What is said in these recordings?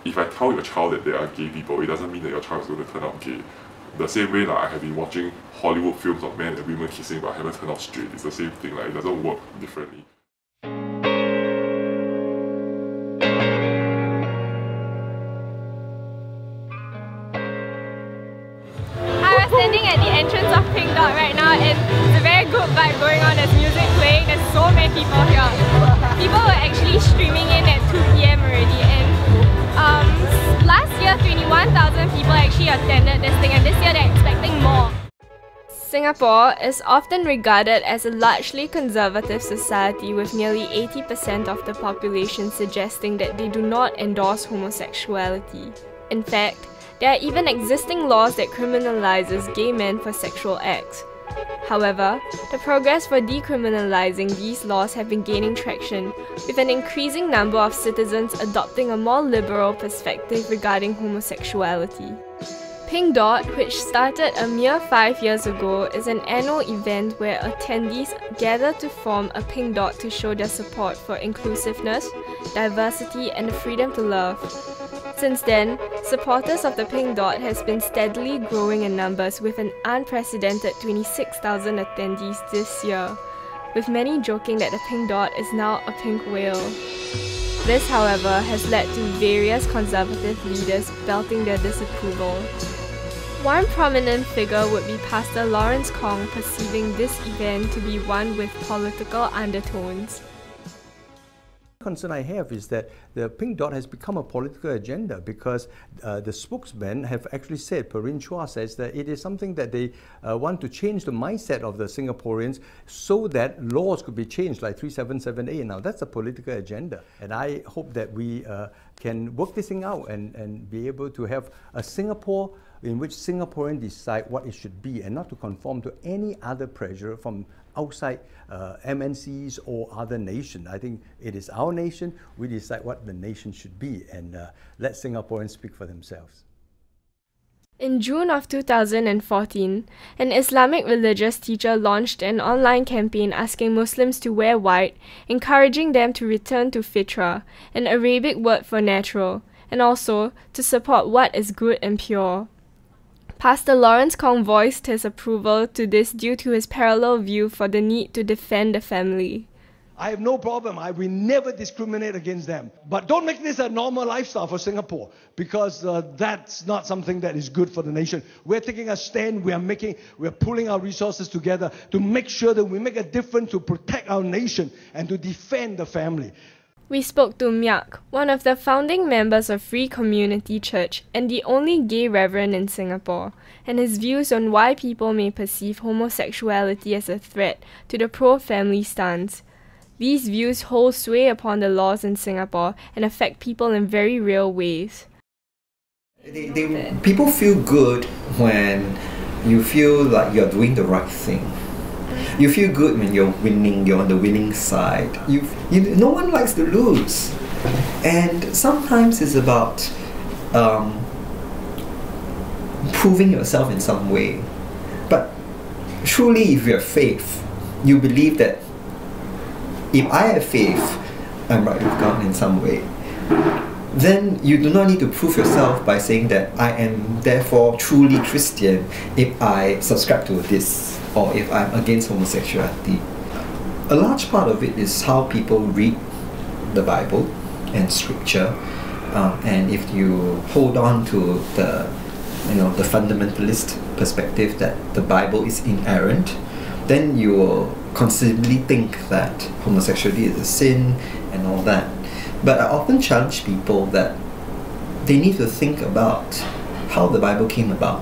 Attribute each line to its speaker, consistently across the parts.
Speaker 1: if I tell your child that there are gay people, it doesn't mean that your child is going to turn out gay. The same way, like, I have been watching Hollywood films of men and women kissing, but I haven't turned out straight. It's the same thing, like, it doesn't work differently.
Speaker 2: Standing at the entrance of Pink Dot right now, and it's a very good vibe going on. There's music playing, there's so many people here. People were actually streaming in at 2 PM already, and last year 21,000 people actually attended this thing, and this year they're expecting more. Singapore is often regarded as a largely conservative society, with nearly 80% of the population suggesting that they do not endorse homosexuality. In fact, there are even existing laws that criminalizes gay men for sexual acts. However, the progress for decriminalizing these laws have been gaining traction, with an increasing number of citizens adopting a more liberal perspective regarding homosexuality. Pink Dot, which started a mere 5 years ago, is an annual event where attendees gather to form a pink dot to show their support for inclusiveness, diversity, and the freedom to love. Since then, supporters of the Pink Dot has been steadily growing in numbers, with an unprecedented 26,000 attendees this year, with many joking that the Pink Dot is now a pink whale. This, however, has led to various conservative leaders belting their disapproval. One prominent figure would be Pastor Lawrence Kong, perceiving this event to be one with political undertones.
Speaker 3: Concern I have is that the Pink Dot has become a political agenda, because the spokesman have actually said, Perin Chua says, that it is something that they want to change the mindset of the Singaporeans so that laws could be changed, like 3778 now. That's a political agenda, and I hope that we can work this thing out and be able to have a Singapore in which Singaporeans decide what it should be, and not to conform to any other pressure from outside MNCs or other nations. I think it is our nation. We decide what the nation should be, and let Singaporeans speak for themselves.
Speaker 2: In June of 2014, an Islamic religious teacher launched an online campaign asking Muslims to wear white, encouraging them to return to fitra, an Arabic word for natural, and also to support what is good and pure. Pastor Lawrence Kong voiced his approval to this due to his parallel view for the need to defend the family.
Speaker 4: I have no problem. I will never discriminate against them. But don't make this a normal lifestyle for Singapore, because that's not something that is good for the nation. We're taking a stand. We're pulling our resources together to make sure that we make a difference to protect our nation and to defend the family.
Speaker 2: We spoke to Myak, one of the founding members of Free Community Church and the only gay reverend in Singapore, and his views on why people may perceive homosexuality as a threat to the pro-family stance. These views hold sway upon the laws in Singapore and affect people in very real ways.
Speaker 5: People feel good when you feel like you're doing the right thing. You feel good when you're winning, you're on the winning side. No one likes to lose. And sometimes it's about proving yourself in some way. But truly, if you have faith, you believe that if I have faith, I'm right with God in some way. Then you do not need to prove yourself by saying that I am therefore truly Christian if I subscribe to this, or if I'm against homosexuality. A large part of it is how people read the Bible and Scripture, and if you hold on to the fundamentalist perspective that the Bible is inerrant, then you will conceivably think that homosexuality is a sin and all that. But I often challenge people that they need to think about how the Bible came about.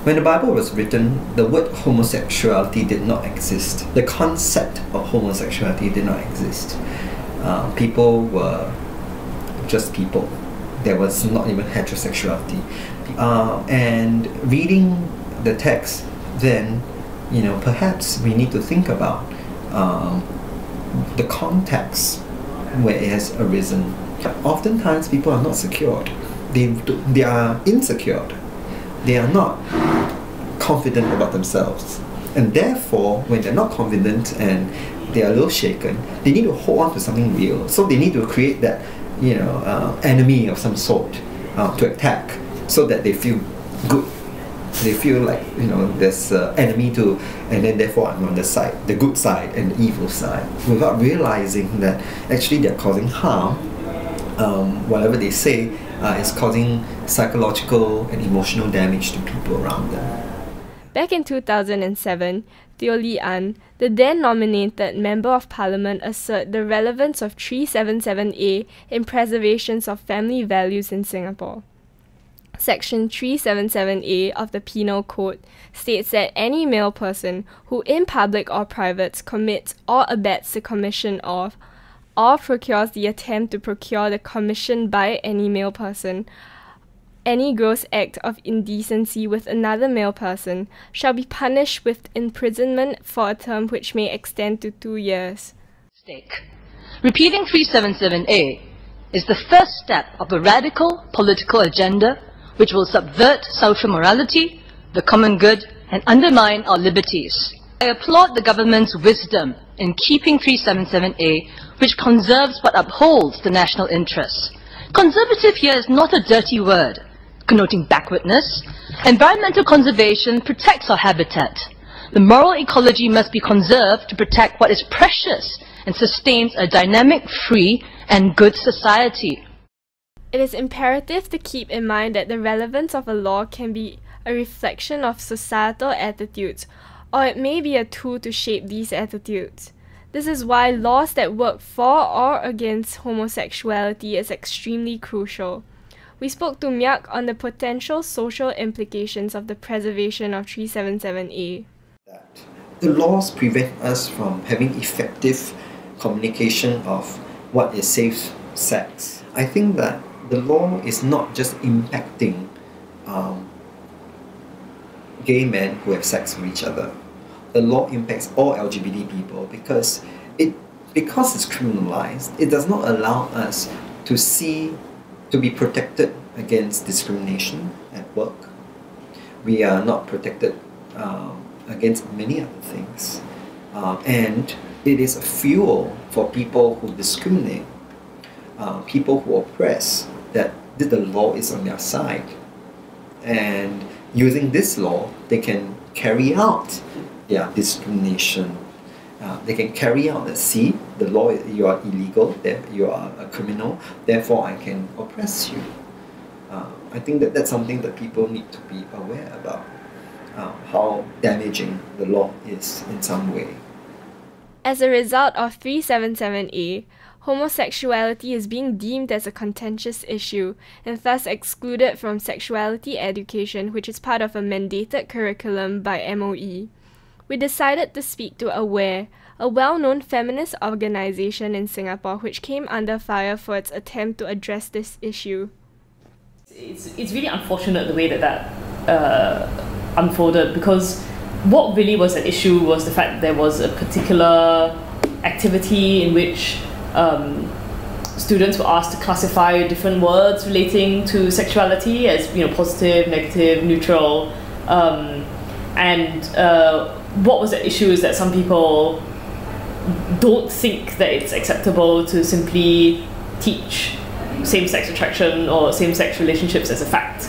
Speaker 5: When the Bible was written, the word homosexuality did not exist. The concept of homosexuality did not exist. People were just people. There was not even heterosexuality. And reading the text, then, perhaps we need to think about the context where it has arisen. Oftentimes, people are not secured. They are insecure. They are not confident about themselves. And therefore, when they're not confident and they are a little shaken, they need to hold on to something real. So they need to create that enemy of some sort to attack, so that they feel good. They feel like there's an enemy to, and then therefore I'm on the good side and the evil side, without realizing that actually they're causing harm. Whatever they say is causing psychological and emotional damage to people around them.
Speaker 2: Back in 2007, Teo Lee An, the then nominated Member of Parliament, asserted the relevance of 377A in preservation of family values in Singapore. Section 377A of the Penal Code states that any male person who in public or private commits or abets the commission of or procures the attempt to procure the commission by any male person any gross act of indecency with another male person shall be punished with imprisonment for a term which may extend to 2 years.
Speaker 6: Repealing 377A is the first step of a radical political agenda which will subvert social morality, the common good, and undermine our liberties. I applaud the government's wisdom in keeping 377A, which conserves but upholds the national interests. Conservative here is not a dirty word, connoting backwardness. Environmental conservation protects our habitat. The moral ecology must be conserved to protect what is precious and sustains a dynamic, free, and good society.
Speaker 2: It is imperative to keep in mind that the relevance of a law can be a reflection of societal attitudes, or it may be a tool to shape these attitudes. This is why laws that work for or against homosexuality is extremely crucial. We spoke to Myak on the potential social implications of the preservation of 377A.
Speaker 5: The laws prevent us from having effective communication of what is safe sex. I think that the law is not just impacting gay men who have sex with each other. The law impacts all LGBT people because it's criminalized. It does not allow us to be protected against discrimination at work. We are not protected against many other things. And it is a fuel for people who discriminate, people who oppress, that the law is on their side. And using this law, they can carry out their discrimination. They can carry out that, see, the law, you are illegal, you are a criminal, therefore I can oppress you. I think that that's something that people need to be aware about, how damaging the law is in some way.
Speaker 2: As a result of 377A, homosexuality is being deemed as a contentious issue and thus excluded from sexuality education, which is part of a mandated curriculum by MOE. We decided to speak to Aware, a well-known feminist organization in Singapore which came under fire for its attempt to address this issue.
Speaker 7: It's really unfortunate the way that unfolded, because what really was at issue was the fact that there was a particular activity in which students were asked to classify different words relating to sexuality as positive, negative, neutral, and what was at issue is that some people don't think that it's acceptable to simply teach same-sex attraction or same-sex relationships as a fact.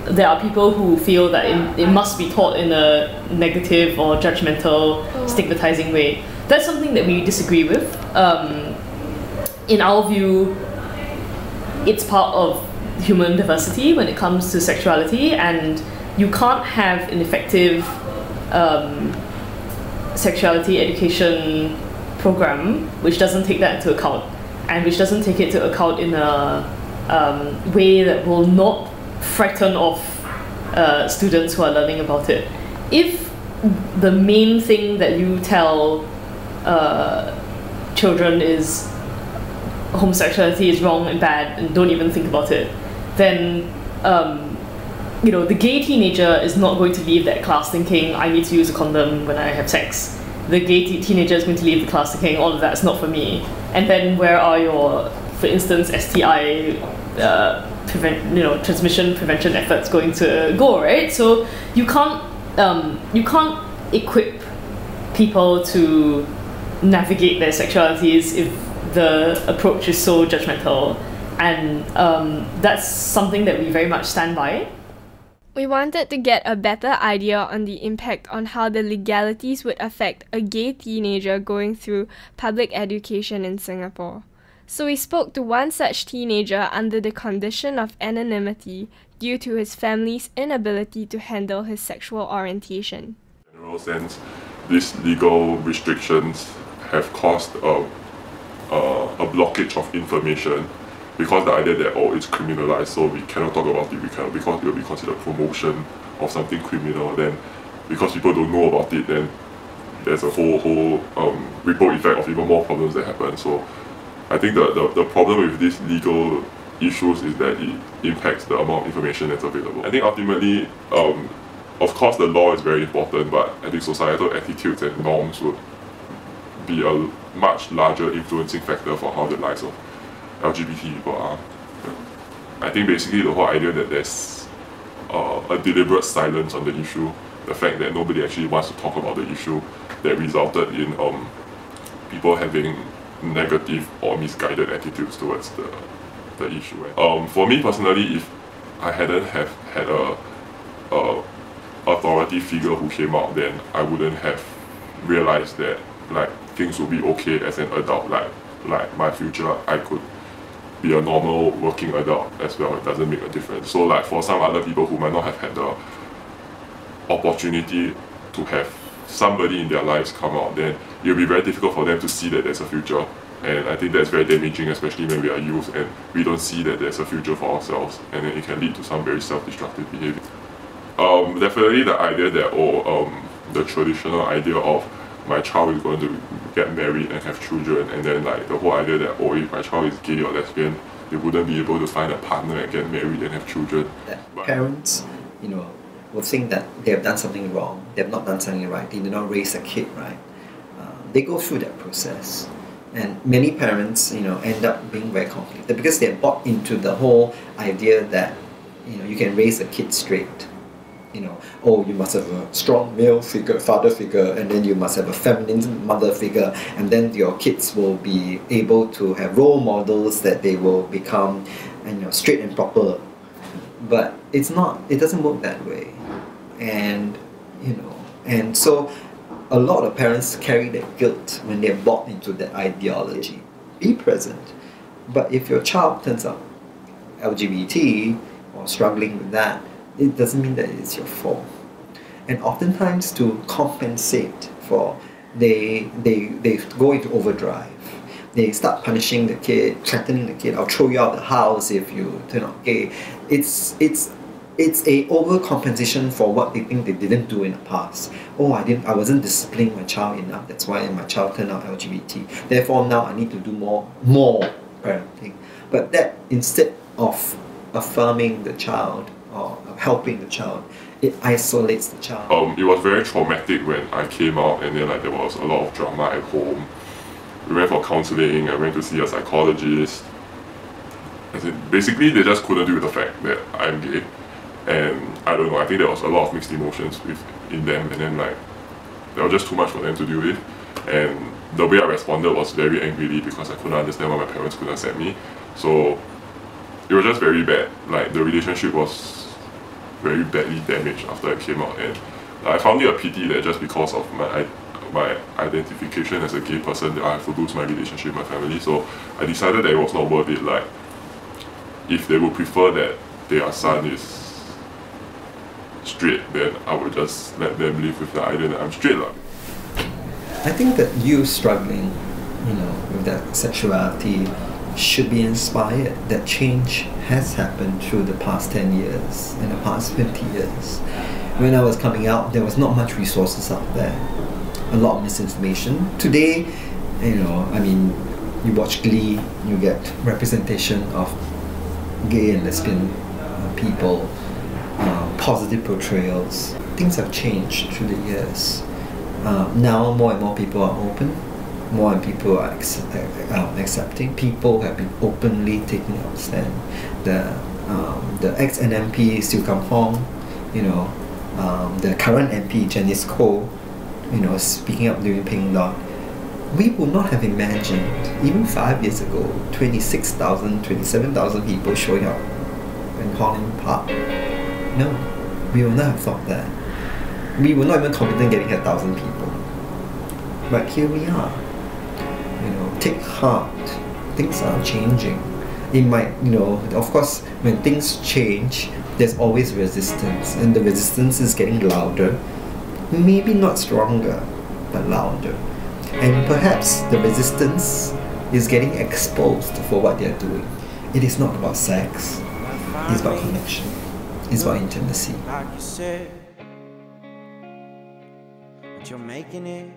Speaker 7: There are people who feel that it must be taught in a negative or judgmental, stigmatizing way. That's something that we disagree with. In our view, it's part of human diversity when it comes to sexuality, and you can't have an effective sexuality education program which doesn't take that into account, and which doesn't take it into account in a way that will not frighten off students who are learning about it. If the main thing that you tell children is homosexuality is wrong and bad and don't even think about it, then the gay teenager is not going to leave that class thinking, I need to use a condom when I have sex. The gay teenager is going to leave the class thinking, all of that's not for me. And then where are your, for instance, STI transmission prevention efforts going to go, right? So you can't equip people to navigate their sexualities if the approach is so judgmental, and that's something that we very much stand by.
Speaker 2: We wanted to get a better idea on the impact on how the legalities would affect a gay teenager going through public education in Singapore. So we spoke to one such teenager under the condition of anonymity due to his family's inability to handle his sexual orientation.
Speaker 1: In a general sense, these legal restrictions have caused a blockage of information, because the idea that, oh, it's criminalized, so we cannot talk about it, because it will be considered promotion of something criminal. Then because people don't know about it, then there's a whole ripple effect of even more problems that happen. So I think the problem with these legal issues is that it impacts the amount of information that's available. I think ultimately, of course the law is very important, but I think societal attitudes and norms would be a much larger influencing factor for how the lives of LGBT people are. I think basically the whole idea that there's a deliberate silence on the issue, the fact that nobody actually wants to talk about the issue, that resulted in people having negative or misguided attitudes towards the issue. For me personally, if I hadn't had a authority figure who came out, then I wouldn't have realized that like things would be okay as an adult. Like my future, I could be a normal working adult as well. It doesn't make a difference. So like for some other people who might not have had the opportunity to have somebody in their lives come out, then it will be very difficult for them to see that there's a future. And I think that's very damaging, especially when we are youth and we don't see that there's a future for ourselves, and then it can lead to some very self-destructive behavior. Definitely the idea that, the traditional idea of my child is going to get married and have children, and then like the whole idea that, if my child is gay or lesbian, they wouldn't be able to find a partner and get married and have children.
Speaker 5: Parents, will think that they have done something wrong, they have not done something right, they did not raise a kid right. They go through that process. And many parents, end up being very conflicted because they're bought into the whole idea that, you can raise a kid straight. You must have a strong male figure, father figure, and then you must have a feminine mother figure, and then your kids will be able to have role models that they will become, straight and proper. But it's not. It doesn't work that way, and so a lot of parents carry that guilt when they're bought into that ideology. Be present, but if your child turns out LGBT or struggling with that, it doesn't mean that it's your fault. And oftentimes to compensate for, they go into overdrive. They start punishing the kid, threatening the kid, I'll throw you out of the house if you turn out gay. It's a overcompensation for what they think they didn't do in the past. I wasn't disciplining my child enough, that's why my child turned out LGBT. Therefore now I need to do more parenting. But that, instead of affirming the child or helping the child, it isolates the child.
Speaker 1: It was very traumatic when I came out, and then there was a lot of drama at home. We went for counselling, I went to see a psychologist. Basically they just couldn't deal with the fact that I'm gay. And I don't know, I think there was a lot of mixed emotions in them, and then there was just too much for them to deal with. And the way I responded was very angrily because I couldn't understand why my parents couldn't accept me. So it was just very bad. The relationship was very badly damaged after I came out, and I found it a pity that just because of my identification as a gay person that I have to lose my relationship with my family. So I decided that it was not worth it. If they would prefer that their son is straight, then I would just let them live with the idea that I'm straight.
Speaker 5: I think that you struggling, with that sexuality should be inspired that change has happened through the past 10 years and the past 50 years. When I was coming out, there was not much resources out there, a lot of misinformation. Today, you watch Glee, you get representation of gay and lesbian people, positive portrayals. Things have changed through the years. Now more and more people are open, more and people are accepting. People have been openly taking a stand. The ex-NMP Siu Kam Hong, the current MP Janice Koh, speaking up during Pink Dot. we would not have imagined, even 5 years ago, 26,000, 27,000 people showing up in Holland Park. No, we would not have thought that. We were not even confident getting 1,000 people. But here we are. You know, take heart. Things are changing. It might, you know, of course, when things change, there's always resistance, and the resistance is getting louder. Maybe not stronger, but louder. And perhaps the resistance is getting exposed for what they're doing. It is not about sex. It's about connection. It's about intimacy.
Speaker 8: Like you said, but you're making it